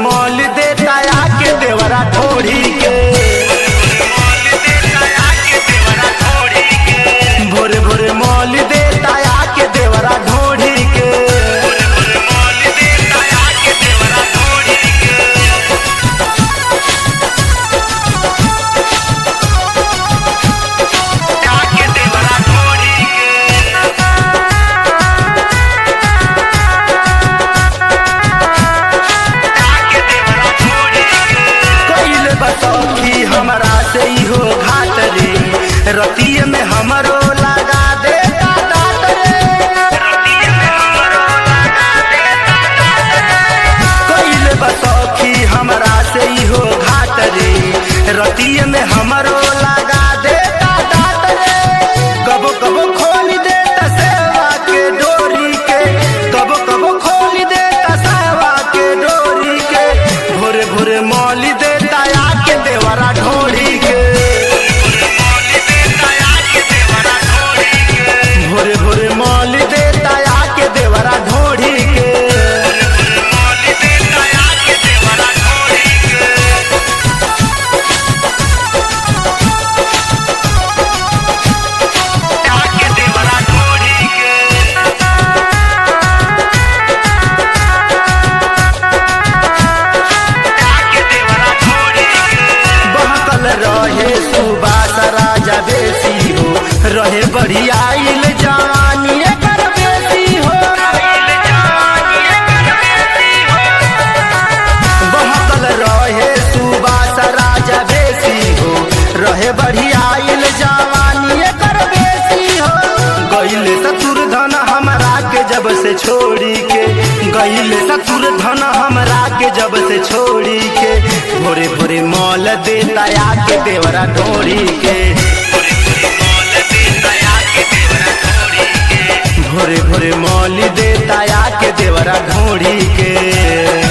Mall देता आके देवरा ढोड़ी के। भोरे भोरे मॉल देता आके देवरा ढोड़ी के। सौखी हमरा से हो घाट रे, रतिये में हमरो लगा देता दांत रे। कइले बसौखी हमरा से हो घाट रे, रतिये में हमरो लगा देता दांत रे। कबो कबो खोल देता सेवा के डोरी के, कबो कबो खोल देता सेवा के डोरी के। भोरे भोरे मौली देता आके देवरा ढोड़ी के। भोरे भोरे मौली देता आके देवरा ढोड़ी के। रहे सुबास राजा बेसी हो, रहे बढ़िया आइल जवानी एकर बेसी हो। बहकल रहे सुबास राजा बेसी हो, रहे बढ़िया आइल जवानी एकर बेसी हो। गइल ससुर धन हमरा के जब से छोड़ी के, गइल ससुर धन हमरा के जब से छोड़ी के। भोरे भोरे मॉल देता आके देवरा ढोड़ी के। भोरे भोरे मॉल देता आके देवरा ढोड़ी के।